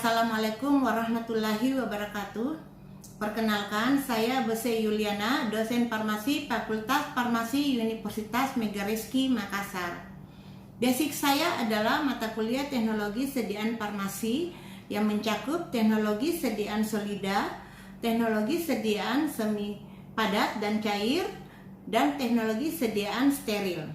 Assalamualaikum warahmatullahi wabarakatuh. Perkenalkan, saya Bese Yuliana, dosen farmasi Fakultas Farmasi Universitas Megarizky Makassar. Basic saya adalah mata kuliah teknologi sediaan farmasi yang mencakup teknologi sediaan solida, teknologi sediaan semi padat dan cair, dan teknologi sediaan steril.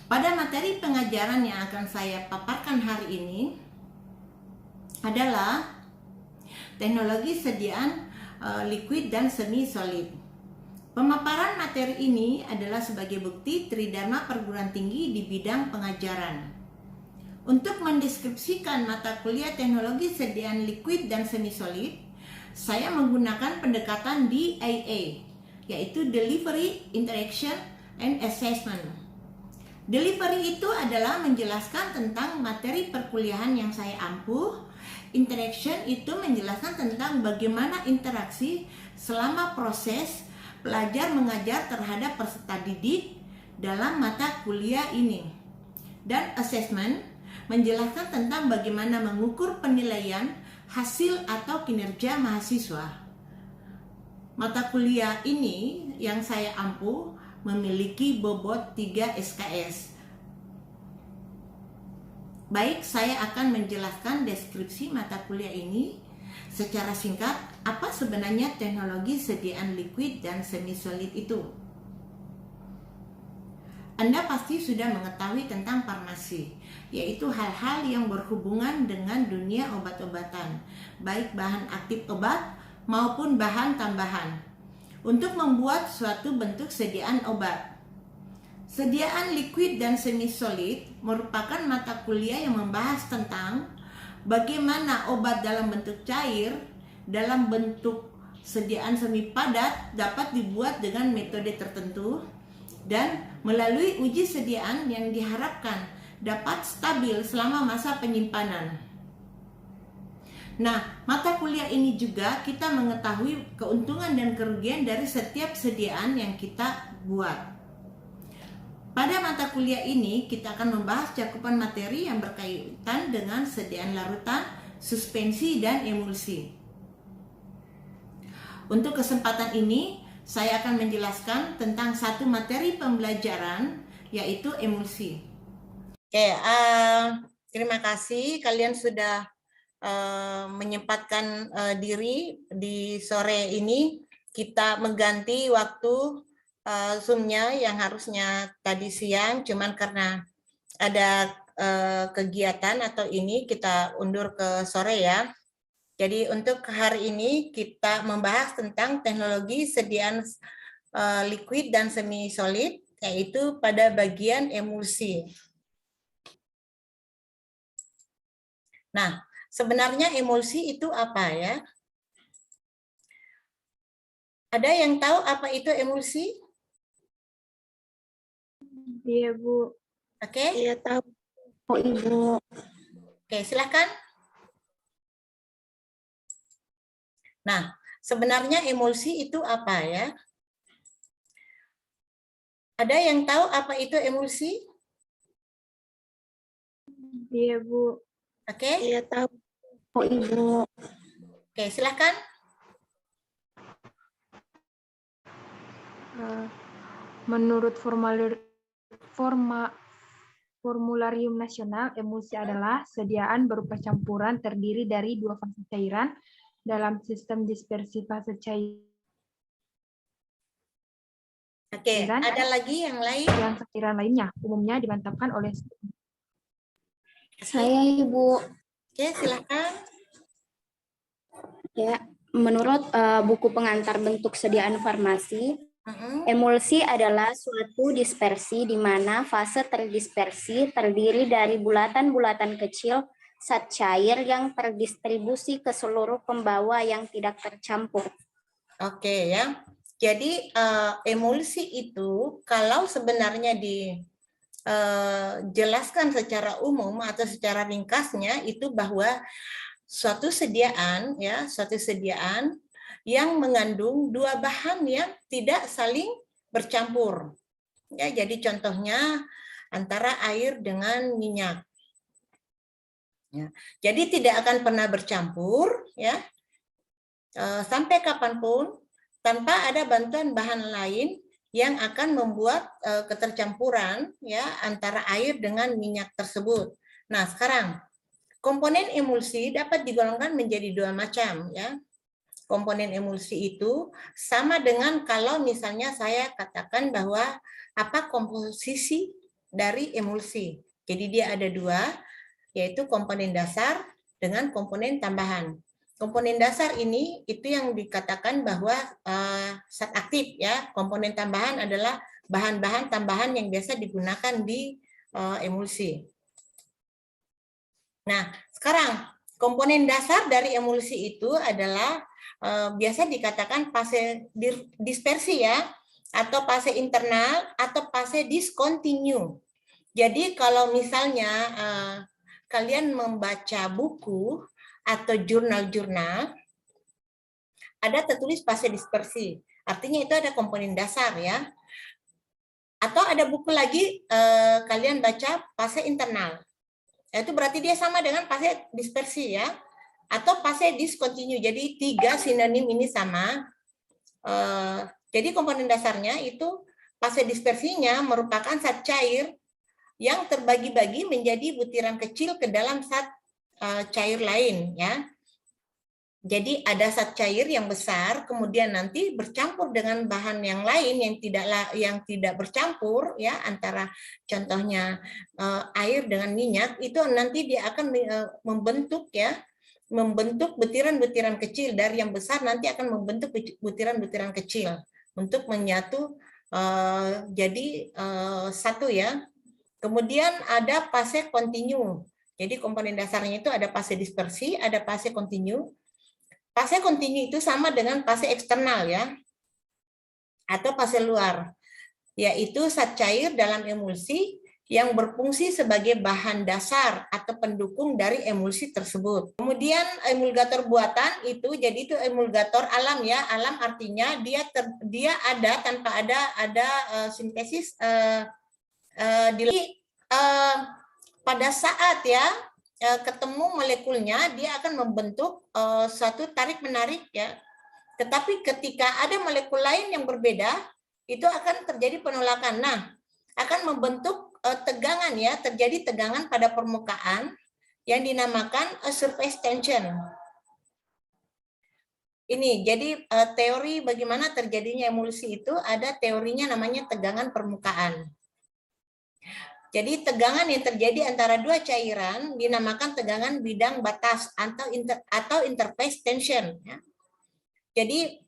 Pada materi pengajaran yang akan saya paparkan hari ini adalah teknologi sediaan liquid dan semi solid. Pemaparan materi ini adalah sebagai bukti tridharma perguruan tinggi di bidang pengajaran. Untuk mendeskripsikan mata kuliah teknologi sediaan liquid dan semi solid, saya menggunakan pendekatan DIA, yaitu Delivery, Interaction, and Assessment. Delivery itu adalah menjelaskan tentang materi perkuliahan yang saya ampuh. Interaction itu menjelaskan tentang bagaimana interaksi selama proses belajar mengajar terhadap peserta didik dalam mata kuliah ini. Dan assessment menjelaskan tentang bagaimana mengukur penilaian hasil atau kinerja mahasiswa. Mata kuliah ini yang saya ampuh memiliki bobot 3 SKS. Baik, saya akan menjelaskan deskripsi mata kuliah ini secara singkat. Apa sebenarnya teknologi sediaan liquid dan semi solid itu? Anda pasti sudah mengetahui tentang farmasi, yaitu hal-hal yang berhubungan dengan dunia obat-obatan, baik bahan aktif obat maupun bahan tambahan, untuk membuat suatu bentuk sediaan obat. Sediaan liquid dan semi solid merupakan mata kuliah yang membahas tentang bagaimana obat dalam bentuk cair, dalam bentuk sediaan semi padat dapat dibuat dengan metode tertentu dan melalui uji sediaan yang diharapkan dapat stabil selama masa penyimpanan. Nah, mata kuliah ini juga kita mengetahui keuntungan dan kerugian dari setiap sediaan yang kita buat. Pada mata kuliah ini, kita akan membahas cakupan materi yang berkaitan dengan sediaan larutan, suspensi, dan emulsi. Untuk kesempatan ini, saya akan menjelaskan tentang satu materi pembelajaran, yaitu emulsi. Oke, terima kasih kalian sudah menyempatkan diri di sore ini. Kita mengganti waktu Zoom-nya yang harusnya tadi siang, cuman karena ada kegiatan atau ini kita undur ke sore ya. Jadi untuk hari ini kita membahas tentang teknologi sediaan liquid dan semi solid, yaitu pada bagian emulsi. Nah, sebenarnya emulsi itu apa ya? Ada yang tahu apa itu emulsi? Iya, Bu. Oke. Iya, tahu. Oh, Ibu. Oke, silakan. Nah, sebenarnya emulsi itu apa ya? Ada yang tahu apa itu emulsi? Iya, Bu. Oke. Iya, tahu. Oh, Ibu. Oke, silakan. Menurut formularium nasional, emulsi adalah sediaan berupa campuran terdiri dari dua fase cairan dalam sistem dispersi fase cairan. Oke, ada lagi yang lain? Yang cairan lainnya umumnya dimantapkan oleh saya, Ibu. Oke, silakan. Ya, menurut buku pengantar bentuk sediaan farmasi, emulsi adalah suatu dispersi di mana fase terdispersi terdiri dari bulatan-bulatan kecil zat cair yang terdistribusi ke seluruh pembawa yang tidak tercampur. Oke ya. Jadi emulsi itu kalau sebenarnya dijelaskan secara umum atau secara ringkasnya itu bahwa suatu sediaan yang mengandung dua bahan yang tidak saling bercampur. Ya, jadi contohnya antara air dengan minyak. Ya. Jadi tidak akan pernah bercampur ya sampai kapanpun tanpa ada bantuan bahan lain yang akan membuat ketercampuran ya antara air dengan minyak tersebut. Nah, sekarang komponen emulsi dapat digolongkan menjadi dua macam ya. Komponen emulsi itu sama dengan kalau misalnya saya katakan bahwa apa komposisi dari emulsi. Jadi dia ada dua, yaitu komponen dasar dengan komponen tambahan. Komponen dasar ini itu yang dikatakan bahwa zat aktif ya. Komponen tambahan adalah bahan-bahan tambahan yang biasa digunakan di emulsi. Nah, sekarang komponen dasar dari emulsi itu adalah biasa dikatakan fase dispersi ya, atau fase internal atau fase discontinue. Jadi kalau misalnya kalian membaca buku atau jurnal-jurnal, ada tertulis fase dispersi. Artinya itu ada komponen dasar ya. Atau ada buku lagi kalian baca fase internal. Itu berarti dia sama dengan fase dispersi ya. Atau fase discontinue. Jadi tiga sinonim ini sama. Jadi komponen dasarnya itu fase dispersinya merupakan zat cair yang terbagi-bagi menjadi butiran kecil ke dalam zat cair lain ya. Jadi ada zat cair yang besar, kemudian nanti bercampur dengan bahan yang lain yang tidak bercampur ya, antara contohnya air dengan minyak, itu nanti dia akan membentuk ya, membentuk butiran-butiran kecil. Dari yang besar nanti akan membentuk butiran-butiran kecil untuk menyatu jadi satu ya. Kemudian ada fase kontinu. Jadi komponen dasarnya itu ada fase dispersi, ada fase kontinu. Fase kontinu itu sama dengan fase eksternal ya, atau fase luar, yaitu zat cair dalam emulsi yang berfungsi sebagai bahan dasar atau pendukung dari emulsi tersebut. Kemudian emulgator buatan itu, jadi itu emulgator alam ya, alam artinya dia ada tanpa ada sintesis pada saat ya ketemu molekulnya, dia akan membentuk suatu tarik-menarik ya. Tetapi ketika ada molekul lain yang berbeda, itu akan terjadi penolakan. Nah, akan membentuk tegangan ya, terjadi tegangan pada permukaan yang dinamakan surface tension. Ini jadi teori bagaimana terjadinya emulsi itu ada teorinya namanya tegangan permukaan. Jadi tegangan yang terjadi antara dua cairan dinamakan tegangan bidang batas atau interface tension. Jadi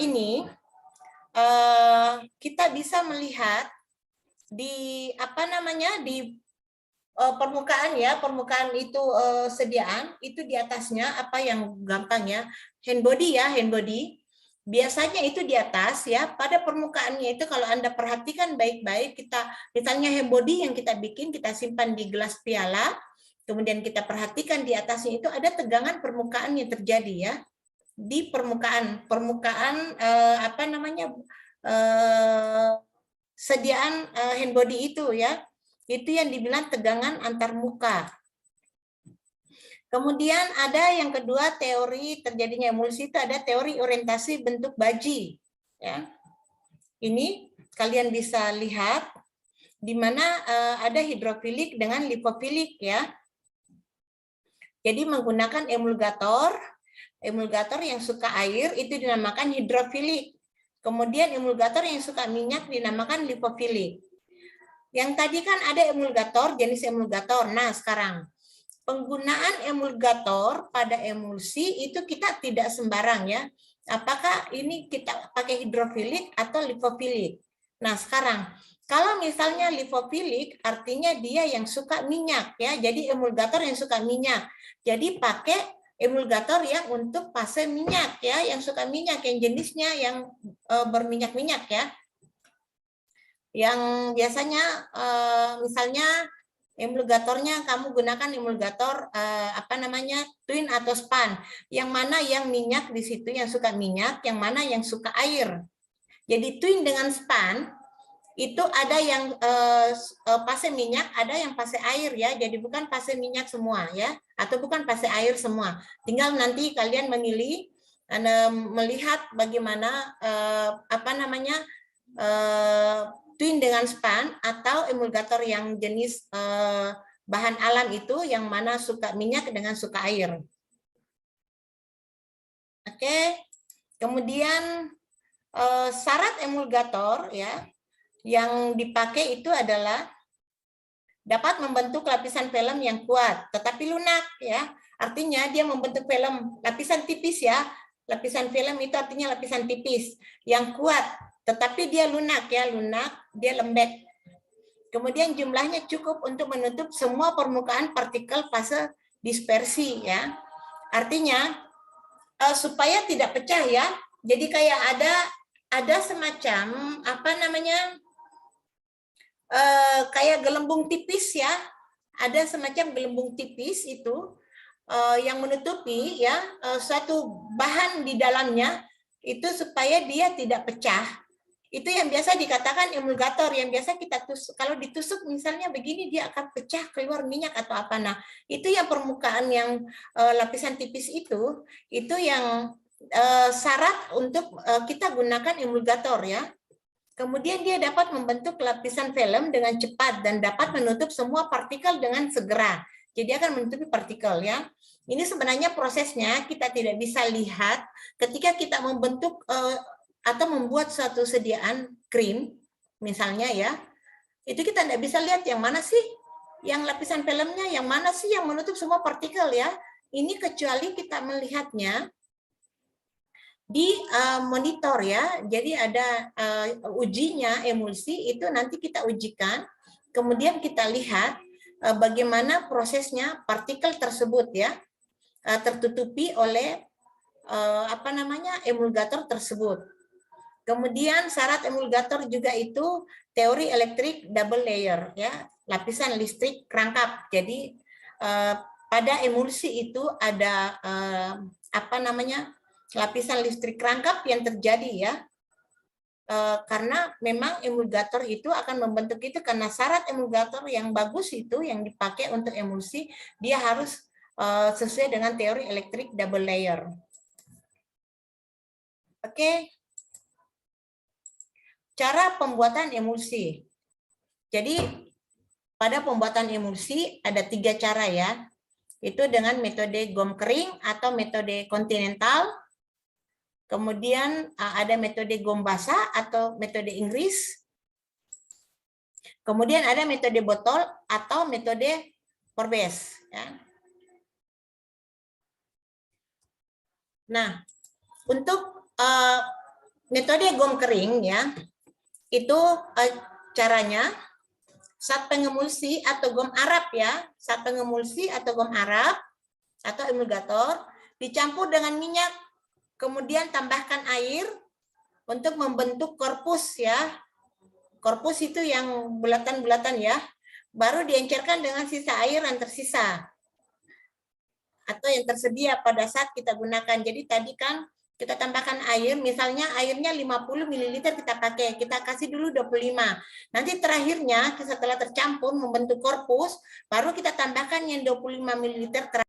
ini kita bisa melihat di di permukaan ya, permukaan itu sediaan itu di atasnya apa yang gampang ya, handbody ya, handbody. Biasanya itu di atas ya, pada permukaannya itu kalau Anda perhatikan baik-baik, kita misalnya handbody yang kita bikin, kita simpan di gelas piala, kemudian kita perhatikan di atasnya itu ada tegangan permukaan yang terjadi ya, di permukaan sediaan handbody itu ya, itu yang dibilang tegangan antar muka. Kemudian ada yang kedua teori terjadinya emulsi itu ada teori orientasi bentuk baji. Ya. Ini kalian bisa lihat di mana ada hidrofilik dengan lipofilik ya. Jadi menggunakan emulgator yang suka air itu dinamakan hidrofilik. Kemudian emulgator yang suka minyak dinamakan lipofilik. Yang tadi kan ada emulgator, jenis emulgator. Nah, sekarang penggunaan emulgator pada emulsi itu kita tidak sembarang ya. Apakah ini kita pakai hidrofilik atau lipofilik? Nah, sekarang kalau misalnya lipofilik artinya dia yang suka minyak ya. Jadi emulgator yang suka minyak. Jadi pakai emulgator yang untuk fase minyak ya, yang suka minyak, yang jenisnya yang berminyak-minyak ya. Yang biasanya misalnya emulgatornya kamu gunakan emulgator twin atau span. Yang mana yang minyak di situ yang suka minyak, yang mana yang suka air. Jadi twin dengan span itu ada yang fase minyak, ada yang fase air ya. Jadi bukan fase minyak semua ya, atau bukan fase air semua. Tinggal nanti kalian memilih, melihat bagaimana twin dengan span atau emulgator yang jenis bahan alam itu, yang mana suka minyak dengan suka air. Oke. Kemudian syarat emulgator ya yang dipakai itu adalah dapat membentuk lapisan film yang kuat tetapi lunak ya. Artinya dia membentuk film lapisan tipis ya. Lapisan film itu artinya lapisan tipis yang kuat tetapi dia lunak ya, dia lembek. Kemudian jumlahnya cukup untuk menutup semua permukaan partikel fase dispersi ya. Artinya supaya tidak pecah ya. Jadi kayak ada semacam kayak gelembung tipis ya, ada semacam gelembung tipis itu yang menutupi ya suatu bahan di dalamnya itu supaya dia tidak pecah. Itu yang biasa dikatakan emulgator, yang biasa kita tusuk, kalau ditusuk misalnya begini dia akan pecah keluar minyak atau apa. Nah itu yang permukaan yang lapisan tipis itu yang syarat untuk kita gunakan emulgator ya. Kemudian dia dapat membentuk lapisan film dengan cepat dan dapat menutup semua partikel dengan segera. Jadi akan menutupi partikel ya. Ini sebenarnya prosesnya kita tidak bisa lihat ketika kita membentuk atau membuat suatu sediaan krim misalnya ya. Itu kita tidak bisa lihat yang mana sih yang lapisan filmnya, yang mana sih yang menutup semua partikel ya. Ini kecuali kita melihatnya di monitor ya. Jadi ada ujinya emulsi, itu nanti kita ujikan, kemudian kita lihat bagaimana prosesnya partikel tersebut ya tertutupi oleh emulgator tersebut. Kemudian syarat emulgator juga itu teori elektrik double layer ya, lapisan listrik kerangkap. Jadi pada emulsi itu ada lapisan listrik kerangkap yang terjadi ya, karena memang emulgator itu akan membentuk itu, karena syarat emulgator yang bagus itu yang dipakai untuk emulsi dia harus sesuai dengan teori elektrik double layer. Oke. Cara pembuatan emulsi. Jadi pada pembuatan emulsi ada 3 cara ya, itu dengan metode gom kering atau metode kontinental. Kemudian ada metode gom basah atau metode Inggris. Kemudian ada metode botol atau metode Forbes. Ya. Nah, untuk metode gom kering ya, itu caranya saat pengemulsi atau gom Arab ya, saat pengemulsi atau gom Arab atau emulgator dicampur dengan minyak. Kemudian tambahkan air untuk membentuk korpus ya. Korpus itu yang bulatan-bulatan ya. Baru diencerkan dengan sisa air yang tersisa. Atau yang tersedia pada saat kita gunakan. Jadi tadi kan kita tambahkan air, misalnya airnya 50 ml kita pakai. Kita kasih dulu 25. Nanti terakhirnya setelah tercampur membentuk korpus, baru kita tambahkan yang 25 ml terakhir.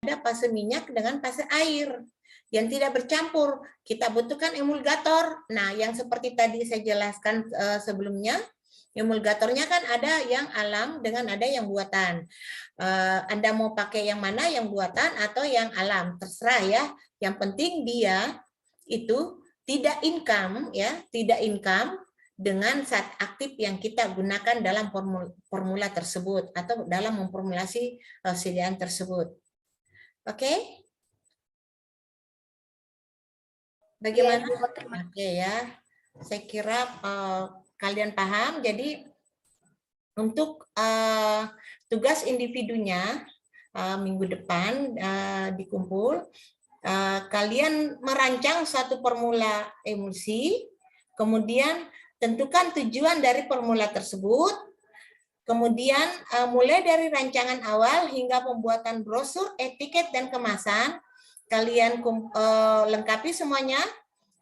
Ada fase minyak dengan fase air yang tidak bercampur. Kita butuhkan emulgator. Nah, yang seperti tadi saya jelaskan sebelumnya, emulgatornya kan ada yang alam dengan ada yang buatan. Anda mau pakai yang mana, yang buatan atau yang alam, terserah ya. Yang penting dia itu tidak income ya, tidak income dengan zat aktif yang kita gunakan dalam formula tersebut atau dalam memformulasi sediaan tersebut. Oke, bagaimana? Oke ya, saya kira kalian paham. Jadi untuk tugas individunya minggu depan dikumpul, kalian merancang suatu formula emulsi, Kemudian tentukan tujuan dari formula tersebut. Kemudian mulai dari rancangan awal hingga pembuatan brosur, etiket, dan kemasan. Kalian lengkapi semuanya.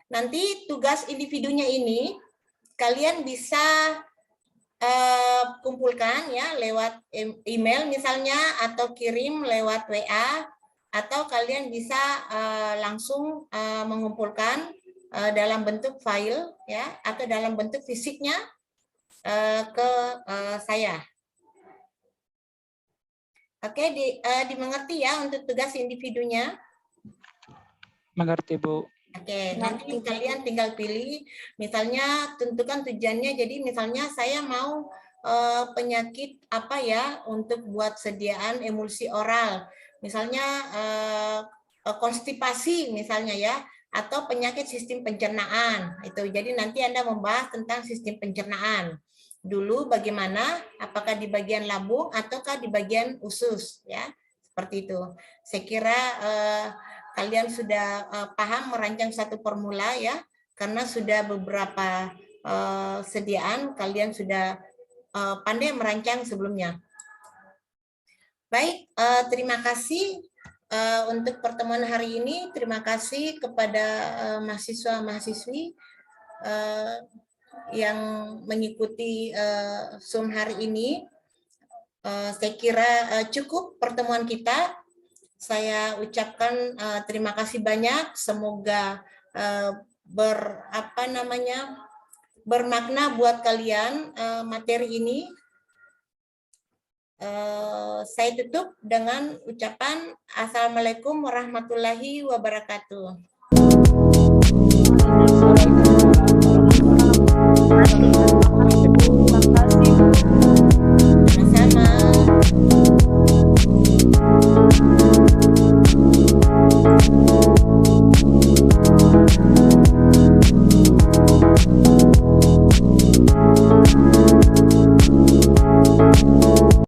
Nanti tugas individunya ini kalian bisa kumpulkan ya lewat email misalnya, atau kirim lewat WA, atau kalian bisa langsung mengumpulkan dalam bentuk file ya, atau dalam bentuk fisiknya ke saya. Oke, dimengerti ya untuk tugas individunya? Mengerti, Bu. Oke, nanti kalian tinggal pilih, misalnya tentukan tujuannya. Jadi misalnya saya mau penyakit apa ya untuk buat sediaan emulsi oral, misalnya konstipasi misalnya ya, atau penyakit sistem pencernaan itu. Jadi nanti Anda membahas tentang sistem pencernaan dulu, bagaimana, apakah di bagian lambung ataukah di bagian usus ya, seperti itu. Saya kira kalian sudah paham merancang satu formula ya, karena sudah beberapa sediaan kalian sudah pandai merancang sebelumnya. Baik, terima kasih untuk pertemuan hari ini. Terima kasih kepada mahasiswa-mahasiswi yang mengikuti Zoom hari ini. Saya kira cukup pertemuan kita. Saya ucapkan terima kasih banyak. Semoga bermakna buat kalian materi ini. Saya tutup dengan ucapan Assalamualaikum warahmatullahi wabarakatuh.